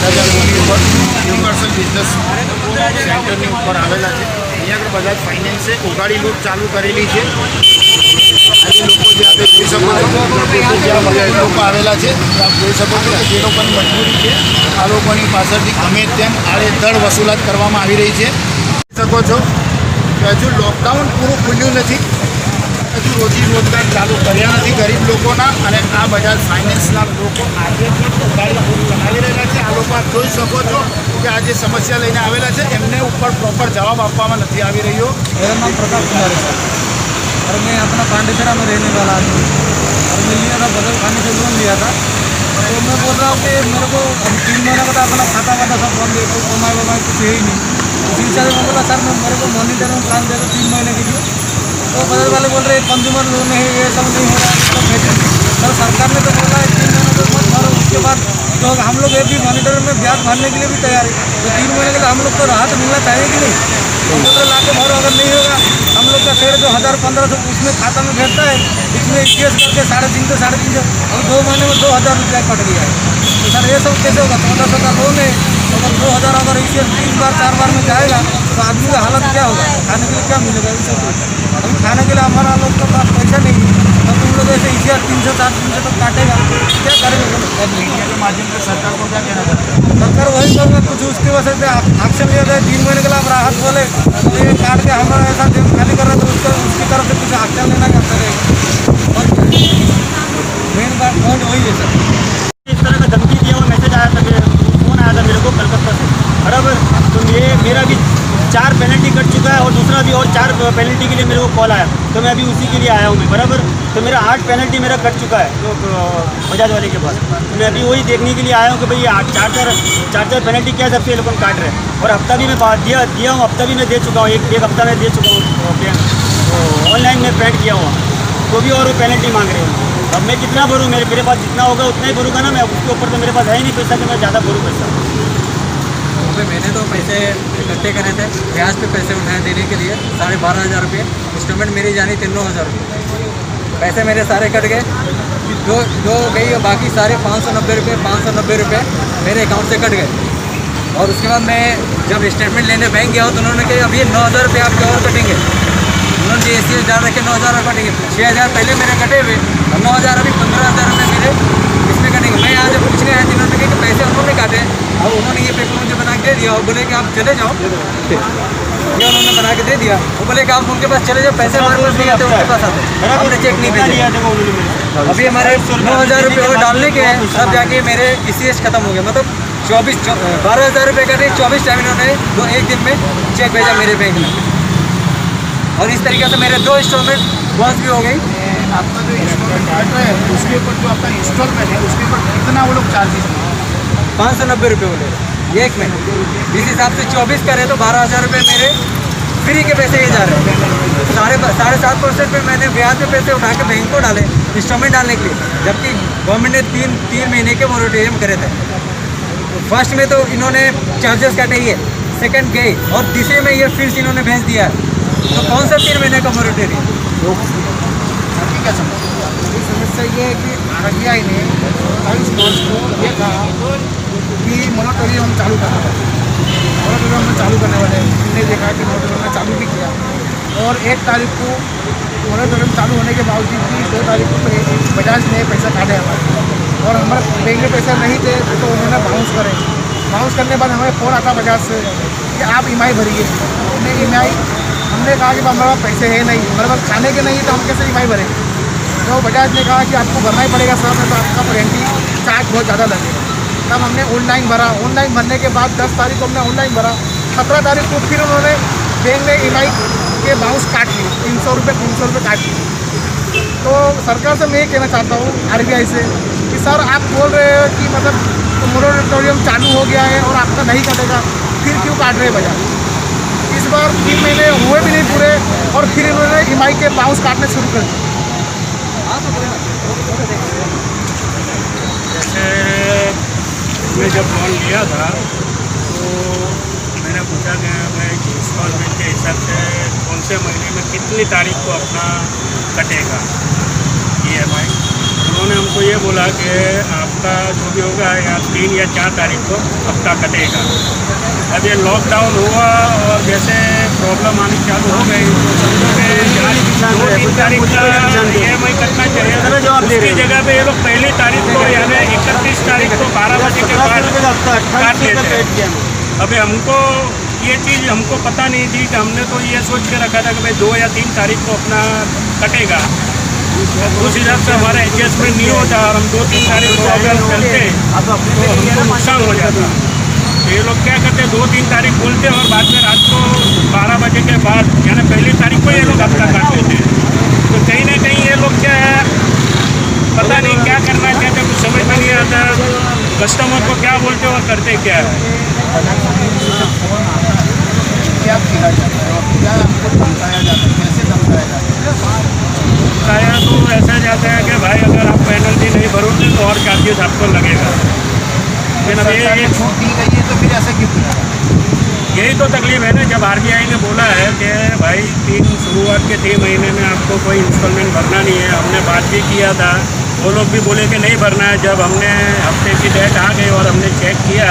महाराजानी universal business centre पर आवेला है। अहीं आगे बजाज फाइनेंस उगाड़ी लूट चालू करेली है। आज लोग जो आप जी सको ज्यादा बजाज लोग आवेला है, आप जी सको कि जे लोग मजबूरी है आ लोग पासळथी गमे तेम आड़ेधड़ वसूलात करवामां आवी रही है। सको छो कि हजू लॉकडाउन पूरुं खुल्युं नथी, हजू रोजी रोजगार चालू कर्या नथी गरीब लोकोना, अने आ बजाज फाइनेंसना लोको आजे पण उगाड़ी लूट चलावी रहेला छे। आ लोको आप जोई सको छो कि आज समस्या लईने आवेला छे, एमने ऊपर प्रॉपर जवाब आपवामां नथी आवी रह्यो। मेरा नाम प्रताप कुमार है और मैं अपना पांडेसरा में रहने वाला आदमी और मैं लिया था बदल खाने से लोन लिया था। तो मैं बोल रहा हूँ कि मेरे को अब 3 महीने का तो अपना खाता वाता सब बंद है, कोई कमाई वमाई कुछ है ही नहीं। इसी हिसाब से मैं बोला सर मैं मेरे को मॉनिटर में प्लान दे दो 3 महीने के लिए। तो बदल वाले बोल रहे कंज्यूमर लोन है, ये सब नहीं हो रहा है, सब भेजेंगे। सर सरकार ने तो बोला है 3 महीने तक मत भरो, उसके बाद तो हम लोग ये भी मॉनिटर में ब्याज भरने के लिए भी तैयार है। तो 3 महीने के लिए हम लोग को राहत मिलना चाहिए कि नहीं? कंप्यूटर ला के भरो, अगर नहीं होगा हम लोग का शेयर जो 1000-1500 उसमें खाता में भेजता है, इसमें ECS करके 350 350 और 2 महीने में 2000 रुपया कट गया है। तो सर ये सब कैसे होगा? 1400 का लोन है, अगर 2000 अगर ECS 3 बार 4 बार में जाएगा तो आदमी का हालत क्या होगा? खाने के लिए क्या मिलेगा? इस सब अभी खाने के लिए हमारा लोग के पास पैसा नहीं है, तो तुम लोग ऐसे ECS 300 400 तक काटेगा, क्या करेंगे? मीडिया के माध्यम से सरकार को क्या कहना चाहते हैं? सरकार वही करेगा कुछ उसकी वजह से एक्शन लिया जाए। 3 महीने के लिए आप राहत बोले तो ये काट के हमारा ऐसा खाली कर रहे तो उसकी तरफ से कुछ एक्शन लेना क्या करेगा? मेन बात पॉइंट वही है सर। इस तरह का धमकी दिया हुआ मैसेज आया था, फ़ोन आया था मेरे को कलकत्ता से, बराबर। तो मेरा भी 4 पेनल्टी कट चुका है और दूसरा भी और 4 पेनल्टी के लिए मेरे को कॉल आया, तो मैं अभी उसी के लिए आया हूँ मैं, बराबर। तो मेरा 8 पेनल्टी मेरा कट चुका है तो बजाज वाले के पास। तो मैं अभी वही देखने के लिए आया हूँ कि भाई 4 पेनल्टी क्या सबसे लोग काट रहे हैं। और हफ्ता भी मैं दिया हूँ, हफ्ता भी मैं दे चुका हूँ, एक हफ्ता मैं दे चुका हूँ ऑनलाइन में पेमेंट किया हुआ, तो भी और वो पेनल्टी मांग रहे हैं। अब मैं कितना भरूँ? मेरे पास जितना होगा उतना ही भरूँगा ना मैं, उसके ऊपर तो मेरे पास है ही नहीं पैसा कि मैं ज़्यादा भरूँ पैसा। तो मैंने तो पैसे इकट्ठे करे थे, ब्याज पे पैसे उठाए देने के लिए 12,500 रुपये। इंस्टॉलमेंट मेरी जानी थी 9,000 रुपये। पैसे मेरे सारे कट गए, दो गई और बाकी सारे 590 रुपये मेरे अकाउंट से कट गए। और उसके बाद मैं जब स्टेटमेंट लेने बैंक गया तो उन्होंने कहा अब ये 9,000 रुपये आपके और कटेंगे। उन्होंने ECS डाल रखे 9,000 रुपये कटेंगे, 6,000 पहले मेरे कटे हुए और 9,000 अभी 15,000 रुपये मेरे इसमें कटेंगे। मैं यहाँ जब पूछने आया 3 रुपये कि पैसे उन्होंने काटे और उन्होंने ये पेपर मुझे बना के दे दिया और बोले कि आप चले जाओ। ये उन्होंने बना के दे दिया, वो बोले कि आप उनके पास चले जाओ, पैसे हमारे पास नहीं आते, उनके पास आते, हमने चेक नहीं भेजा। अभी हमारे 9,000 रुपये और डालने के हैं, तब जाके मेरे ECS खत्म हो गया। मतलब 12,000 रुपये कटे, 24 टाइम इन्होंने एक दिन में चेक भेजा मेरे बैंक में। और इस तरीके से मेरे 2 इंस्टॉलमेंट बस भी हो गई। आपका जो इंस्टॉलमेंट काट रहे हैं उसके ऊपर जो आपका इंस्टॉलमेंट है उसके ऊपर कितना वो लोग चार्जेस हैं? 590 रुपये बोले एक महीने। इस हिसाब से 24 करे तो 12,000 रुपये मेरे फ्री के पैसे ये जा रहे हैं। 7.5% पे मैंने ब्याज पे पैसे उठा के बैंक को डाले इंस्टॉलमेंट डालने के लिए, जबकि गवर्नमेंट ने 3 महीने के मोरेटोरियम करे थे। फर्स्ट में तो इन्होंने चार्जेस काटे ही है, सेकेंड गए और तीसरे में ये फिर से इन्होंने भेज दिया है। तो कौन सा 3 महीने का मोरेटोरियम? क्या समस्या ये है कि RBI ने 22 मार्च को ये कहा कि मोरेटोरियम हम चालू करने वाले हैं। मोरेटोरियम हम चालू करने वाले हैं। हमने देखा कि मोरेटोरियम ने चालू भी किया और 1 तारीख को मोरेटोरियम चालू होने के बावजूद भी 2 तारीख को बजाज ने पैसा काटे हमारे, और हमारे बैंक में पैसा नहीं थे तो उन्होंने बाउंस करे। बाउंस करने के बाद हमें फ़ोन आता बजाज से कि आप EMI भरिए। हमने कहा कि हमारे पास पैसे है नहीं, हमारे पास खाने के नहीं तो हम कैसे EMI भरें? तो बजाज ने कहा कि आपको भरना ही पड़ेगा सर, तो आपका पेनल्टी चार्ज बहुत ज़्यादा लगेगा। तब हमने ऑनलाइन भरा। ऑनलाइन भरने के बाद 10 तारीख को हमने ऑनलाइन भरा। 17 तारीख को फिर उन्होंने बैंक ने EMI के बाउंस काट लिए, 300 रुपये काट लिए। तो सरकार से मैं ये कहना चाहता हूँ RBI से कि सर आप बोल रहे हो कि मतलब मोरेटोरियम चालू हो गया है और आपका नहीं कटेगा, फिर क्यों काट रहे हैं बजाज? इस बार 3 महीने हुए भी नहीं पूरे और फिर इन्होंने EMI के बाउंस काटने शुरू कर दिए। जैसे मैं जब लोन लिया था तो मैंने पूछा कि मैं इंस्टॉलमेंट के हिसाब से कौन से महीने में कितनी तारीख को अपना कटेगा EMI। उन्होंने ने हमको ये बोला कि आपका जो भी होगा या 3 या 4 तारीख को हफ्ता कटेगा। अब ये लॉकडाउन हुआ और जैसे प्रॉब्लम आनी चालू हो गई तो समझो कि 2-3 तारीख का EMI कटना चाहिए। उसकी जगह पे ये लोग पहली तारीख को यानी 31 तारीख को 12 बजे के बाद काट लेते हैं। अभी हमको ये चीज़ हमको पता नहीं थी कि हमने तो ये सोच के रखा था कि भाई 2 या 3 तारीख को अपना कटेगा। उस हिसाब से हमारा एडजस्टमेंट नहीं होता और हम 2-3 तारीख को अगर चलते तो हमको नुकसान हो जाता। तो ये लोग क्या करते 2-3 तारीख बोलते और बाद में रात को 12 बजे के बाद यानी पहली तारीख को ये लोग हफ्ता काट लेते हैं। तो कहीं ना कहीं ये लोग क्या है पता नहीं क्या करना चाहते, कुछ समझ में नहीं आता कस्टमर को क्या बोलते और करते क्या है। क्या किया जाता है और क्या आपको धमकाया जाता है, कैसे धमकाया जाता है? बताया तो ऐसा जाता है कि भाई अगर आप पेनल्टी नहीं भरोगे तो और चार्जेस आपको लगेगा। लेकिन अब ये छूट दी गई है तो फिर ऐसे क्यों किया? यही तो तकलीफ है ना। जब RBI ने बोला है कि भाई शुरुआत के 3 महीने में आपको कोई इंस्टॉलमेंट भरना नहीं है, हमने बात भी किया था, वो लोग भी बोले कि नहीं भरना है। जब हमने हफ्ते की डेट आ गई और हमने चेक किया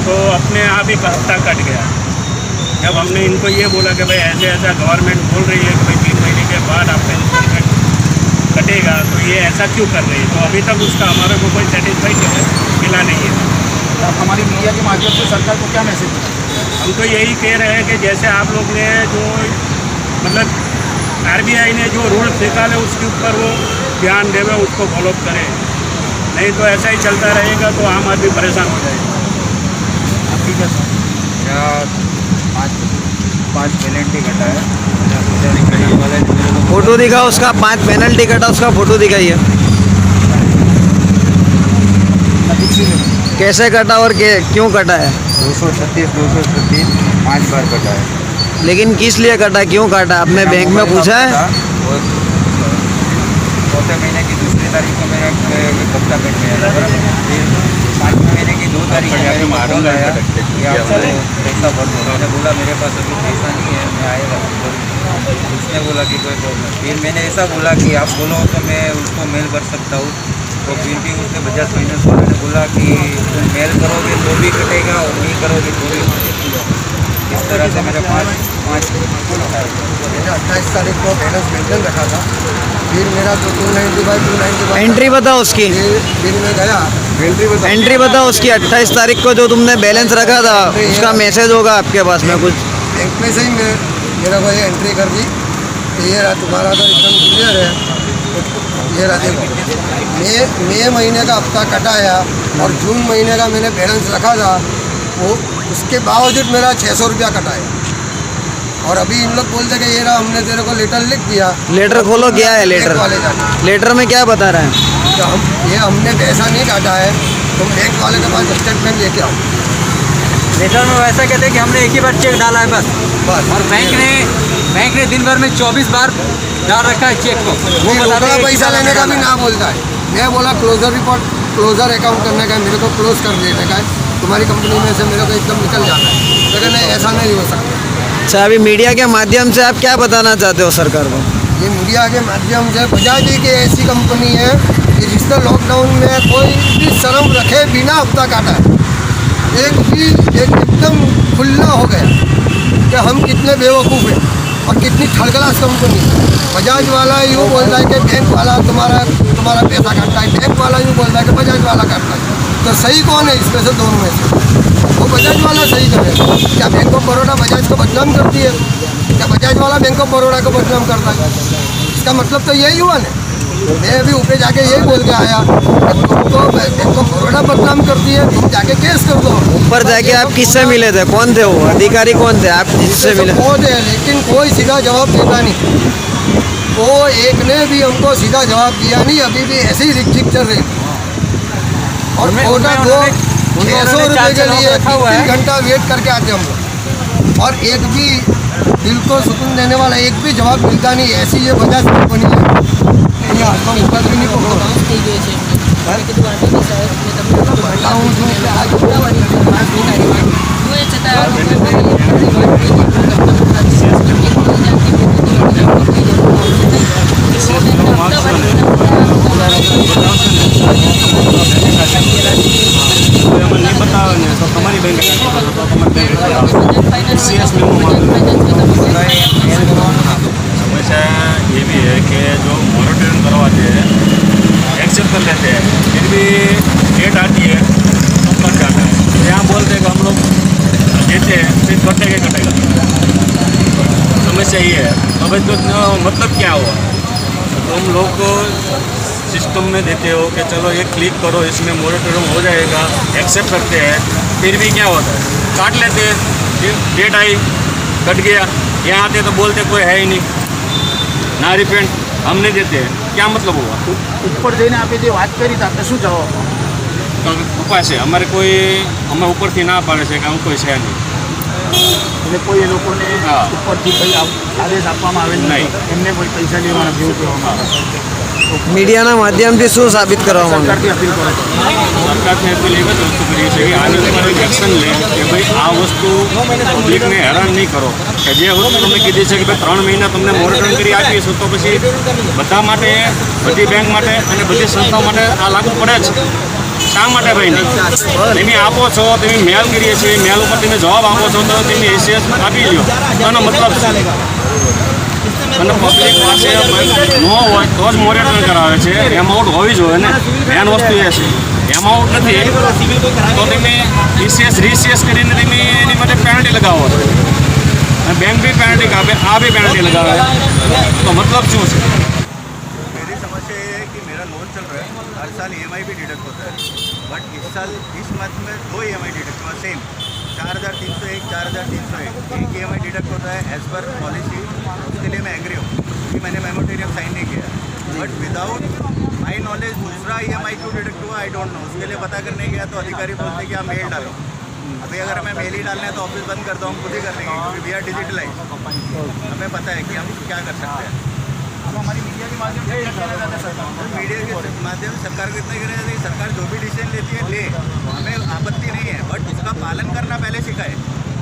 तो अपने आप ही हफ्ता कट गया। जब हमने इनको ये बोला कि भाई ऐसे ऐसा गवर्नमेंट बोल रही है कि भाई 3 महीने के बाद आपका इंस्टॉलमेंट कटेगा तो ये ऐसा क्यों कर रही है, तो अभी तक उसका हमारे को कोई सेटिस्फाइड मिला नहीं है। आप हमारी मीडिया के माध्यम से सरकार को क्या मैसेज दें? हम तो यही कह रहे हैं कि जैसे आप लोग ने जो मतलब RBI ने जो रूल निकाले उसके ऊपर वो ध्यान देवे, उसको फॉलो करें, नहीं तो ऐसा ही चलता रहेगा तो आम आदमी परेशान हो जाएगा। ठीक है सर। मेरा 5 पेनल्टी कटा है। फोटो दिखाओ उसका, 5 पेनल्टी कटा उसका फोटो दिखाइए। कैसे कटा और क्यों कटा है? 236 5 बार कटा है। लेकिन किस लिए कटा, क्यों काटा, आपने बैंक में पूछा है? और 4थे महीने की 2 तारीख को मेरा हफ्ता कट गया था। फिर 5वें महीने की 2 तारीख को मेरे को कॉल आया कि आपको पैसा भर दो। मैंने बोला मेरे पास अभी पैसा नहीं है, मैं आएगा तो उसने बोला कि कोई प्रॉब्लम। फिर मैंने ऐसा बोला कि आप बोलो तो मैं उसको मेल कर सकता हूँ, तो फिर भी उसने बजाज फाइनेंस वाले ने बोला कि तुम मेल करोगे तो भी कटेगा और नहीं करोगे तो भी कटेगा। इस तरह से मेरे 5 मैंने 28 तारीख को बैलेंस मेंटेन रखा था, फिर मेरा जो 295 एंट्री बताओ उसकी, फिर मैं गया एंट्री बताओ उसकी। 28 तारीख को जो तुमने बैलेंस रखा था उसका मैसेज होगा आपके पास में कुछ। बैंक में से ही मेरा को ये एंट्री कर दी कि ये रहा तुम्हारा तो एकदम क्लियर है। ये रहा देखो, मई महीने का हफ्ता कटाया और जून महीने का मैंने बैलेंस रखा था, वो उसके बावजूद मेरा 600 रुपया कटाया। और अभी इन लोग बोलते कि ये रहा हमने तेरे को लेटर लिख दिया। लेटर खोलो, क्या है लेटर? वाले जाने लेटर में क्या बता रहे हैं? तो ये हमने पैसा नहीं काटा है, तुम बैंक वाले के पास स्टेटमेंट लेके आओ। लेटर में वैसा कहते हैं कि हमने एक ही बार चेक डाला है बस, और बैंक ने दिन भर में 24 बार डाल रखा है चेक को। वो बताते हैं पैसा लेने का भी ना बोलता है। मैं बोला क्लोजर रिपोर्ट, क्लोजर अकाउंट करने का है, मेरे को क्लोज कर देने का है, तुम्हारी कंपनी में से मेरे को एकदम निकल जाना है। लेकिन नहीं, ऐसा नहीं हो सकता। अच्छा, अभी मीडिया के माध्यम से आप क्या बताना चाहते हो सरकार को? ये मीडिया के माध्यम से बजाज एक ऐसी कंपनी है कि जिसने लॉकडाउन में कोई भी शर्म रखे बिना हफ्ता काटा है। एकदम खुला हो गया कि हम कितने बेवकूफ़ हैं और कितनी थर्ड कंपनी है। बजाज वाला यूँ बोलता है कि बैंक वाला तुम्हारा पैसा काटता है, बैंक वाला यूँ बोलता है कि बजाज वाला काटता है। तो सही कौन है इसमें से, दोनों में से? वो बजाज वाला सही करे। क्या बैंक ऑफ बड़ौदा बजाज को बदनाम करती है? क्या बजाज वाला बैंक ऑफ बड़ौदा को बदनाम करता है? इसका मतलब तो यही हुआ ना। मैं अभी ऊपर जाके यही बोल के आया, तुमको बैंक ऑफ बड़ौदा बदनाम करती है, तुम जाके केस कर दो। ऊपर जाके आप किससे मिले थे, कौन थे वो अधिकारी, कौन थे आप जिससे मिले? वो थे, लेकिन कोई सीधा जवाब देता नहीं। वो एक ने भी हमको सीधा जवाब दिया नहीं। अभी भी ऐसे ही रिक्टिक चल रही और कोटा 600 रुपये के लिए 3 घंटा वेट करके आते हम लोग, और एक भी दिल को सुकून देने वाला एक भी जवाब मिलता नहीं। ऐसी ये बजाज कंपनी है। बताऊँ तो कमानी बैंक अकाउंट तो कमानी बैंक CS में समस्या ये भी है कि जो मॉनिटरिंग करवाते हैं एक्सेप्ट कर लेते हैं, फिर भी डेट आती है तो कट जाता है। यहाँ बोलते हैं कि हम लोग देते हैं, फिर कटेगा। समस्या ये है। अब तो मतलब क्या हुआ, तुम लोग को सिस्टम में देते हो कि चलो ये क्लिक करो, इसमें मॉनिटरिंग हो जाएगा, एक्सेप्ट करते हैं, फिर भी क्या होता है, काट लेते हैं, फिर डेट आई कट गया, यहाँ आते तो बोलते कोई है ही नहीं, ना रिफंड हम नहीं देते हैं। क्या मतलब हुआ? ઉપર જઈને આપે જે વાત કરી તો આપણે શું જવાબ ઉપાય છે અમારે કોઈ, અમે ઉપરથી ના પાડે છે કે આવું કોઈ છે નહીં। એટલે કોઈ એ લોકોને હા। ઉપરથી કંઈ આદેશ આપવામાં આવે નહીં। એમને કોઈ પૈસા લેવાના જેવું કહેવામાં આવે મીડિયાના માધ્યમથી શું સાબિત કરવા માંગો? સરકારથી અપીલ કરે છે સરકારને અપીલ એક જ વસ્તુ કરીએ છીએ કે આની ઉપર એક એક્શન લે કે ભાઈ આ વસ્તુ પબ્લિકને હેરાન નહીં કરો, કે જે વસ્તુ તમે કીધી છે કે ભાઈ 3 મહિના તમને મોનિટરિંગ કરી આપીશું તો પછી બધા માટે, બધી બેંક માટે અને બધી સંસ્થાઓ માટે આ લાગુ પડે છે। શા માટે ભાઈ નહીં? તમે આપો છો, તમે મેલ કરીએ છીએ, મેલ ઉપર તમે જવાબ આપો છો તો તમે એસીએસ આપી લ્યો, આનો મતલબ છે। અને પબ્લિક પાસે ન હોય તો જ મોનિટરિંગ કરાવે છે, એમાઉન્ટ હોવી જોઈએ ને, મેન વસ્તુ એ છે। એમાઉન્ટ નથી તો તમે ઈસીએસ રીસીએસ કરીને તમે એની માટે પેનલ્ટી લગાવો છો, અને બેંક બી પેનલ્ટી કાપે, આ બી પેનલ્ટી લગાવે, તો મતલબ શું છે? मेरी समस्या ये है कि मेरा लोन चल रहा है, हर साल EMI भी डिडक्ट होता है, बट इस साल इस मंथ में 2 EMI डिडक्ट हुआ, सेम 4,301, 4,301 एक EMI डिडक्ट होता है एज पर पॉलिसी। उसके लिए मैं एग्री हूँ कि मैंने मेमोरेंडम साइन नहीं किया, बट विदाउट माई नॉलेज दूसरा EMI क्यों डिडक्ट हुआ आई डोंट नो। उसके लिए पता करने गया तो अधिकारी बोलते हैं कि आप मेल डालो। अभी अगर हमें मेल ही डालना है तो ऑफिस बंद कर दो, हम खुद ही कर लेंगे क्योंकि वी आर डिजिटलाइज, हमें पता है कि हम क्या कर सकते हैं। अब हमारी मीडिया के माध्यम से क्या कहना चाहते हैं सरकार को? मीडिया के माध्यम से सरकार को इतना कहना चाहिए, सरकार जो भी डिसीजन लेती है ले, हमें आपत्ति नहीं है, बट उसका पालन करना पहले सिखाए,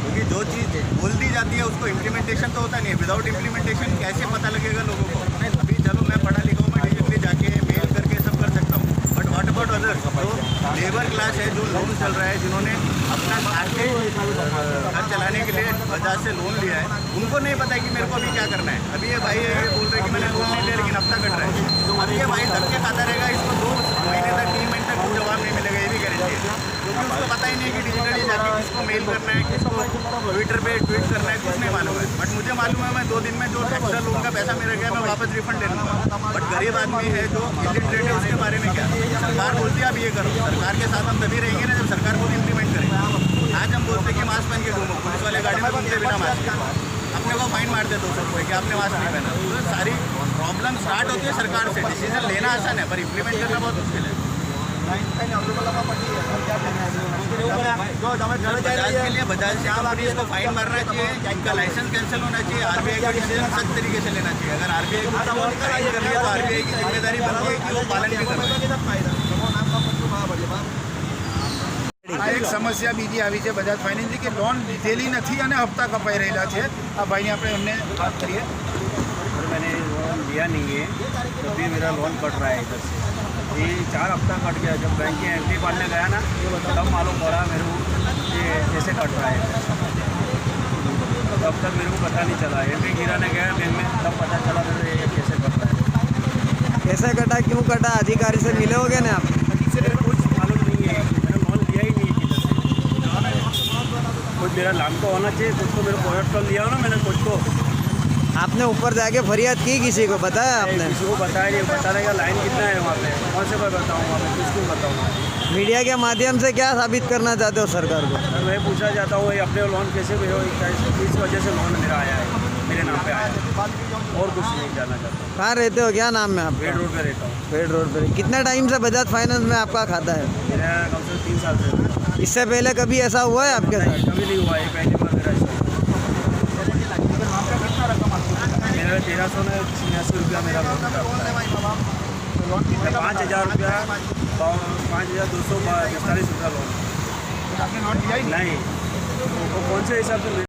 क्योंकि जो चीज़ बोल दी जाती है उसको इम्प्लीमेंटेशन तो होता नहीं है। विदाउट इम्प्लीमेंटेशन कैसे पता लगेगा लोगों को? अभी चलो मैं पढ़ा लिखा हूँ, मैं डिजिटली जाके मेल करके सब कर सकता हूँ, बट व्हाट अबाउट अदर्स? जो लेबर क्लास है, जो लोन चल रहा है, जिन्होंने अपना आगे घर चलाने के लिए बजाज से लोन लिया है, उनको नहीं पता है कि मेरे को अभी क्या करना है। अभी ये भाई ये बोल रहे हैं कि मैंने लोन नहीं लिया लेकिन हफ्ता कट रहा है, तो अब ये भाई धक्के खाता रहेगा, इसको 2 महीने तक 3 महीने तक जवाब नहीं मिलेगा, ये भी गारंटी है, क्योंकि उसको पता ही नहीं कि डिजिटली जाके किसको मेल करना है, किसको ट्विटर पे ट्वीट करना है, कुछ नहीं मालूम है। बट मुझे मालूम है मैं 2 दिन में जो एक्स्ट्रा लोन का पैसा मेरा गया मैं वापस रिफंड ले लूँगा, बट गरीब आदमी है जो इलिटरेट है उसके बारे में क्या? सरकार बोलती है आप ये करो, सरकार के साथ हम तभी रहेंगे ना जब सरकार खुद इम्प्लीमेंट करेंगे। आज हम बोलते हैं कि मास्क पहन के घूमो, पुलिस वाले गाड़ी में घूमते बिना मास्क के, अपने को फाइन मारते 200 रुपये कि आपने मास्क नहीं पहना। तो सारी प्रॉब्लम स्टार्ट होती है सरकार से। डिसीजन लेना आसान है पर इम्प्लीमेंट करना बहुत मुश्किल है। बजाज के लिए बजाज से कंपनी को फाइन मारना चाहिए, इनका लाइसेंस कैंसिल होना चाहिए, RBI का डिसीजन सख्त तरीके से लेना चाहिए। अगर RBI को फाइन कर लिया तो RBI की जिम्मेदारी बनती है कि वो पालन भी करे। આ એક સમસ્યા બીજી આવી છે બજાજ ફાઇનાન્સની કે લોન લીધેલી નથી અને હપ્તા કપાઈ રહેલા છે। આ ભાઈને આપણે એમને વાત કરીએ। सर मैंने लोन लिया नहीं है तो भी मेरा लोन कट रहा है इधर से, ये 4 हफ्ता कट गया। जब बैंक के एंट्री पालने गया ना तब मालूम पड़ा मेरे को कि कैसे कट रहा है, तब तक मेरे को पता नहीं चला। एंट्री गिराने गया बैंक में तब पता चला मेरे ये कैसे कट रहा है। कैसे कटा, क्यों कटा, अधिकारी से मिले होगे ना आप? मेरे को कुछ मालूम नहीं है, मैंने लोन लिया ही नहीं किधर से। कुछ मेरा नाम तो होना चाहिए, कुछ तो मेरे प्रोडक्ट तो लिया हो ना मैंने, कुछ तो आपने ऊपर जाके फरियाद की, किसी को बताया आपने? किसी को बताया नहीं, बताने का लाइन कितना है वहाँ पे, कौन से मैं बताऊँ वहाँ पे, किसको बताऊँ? मीडिया के माध्यम से क्या साबित करना चाहते हो सरकार को? सर मैं पूछना चाहता हूँ ये अपने लोन कैसे हुए हो, इस वजह से लोन मेरा आया है, मेरे नाम पे आया है, और कुछ नहीं जानना चाहता। कहाँ रहते हो, क्या नाम है आपका? पेड़ रोड पे रहता हूँ। पेड़ रोड पर। कितने टाइम से बजाज फाइनेंस में आपका खाता है? मेरा कम से कम 3 साल से। इससे पहले कभी ऐसा हुआ है आपके साथ? कभी नहीं हुआ, ये पहली बार मेरा ऐसा। मेरा 1386 रुपया मेरा लोन का 5,000 रुपया 5,245 रुपया लोन। नहीं तो कौन से हिसाब से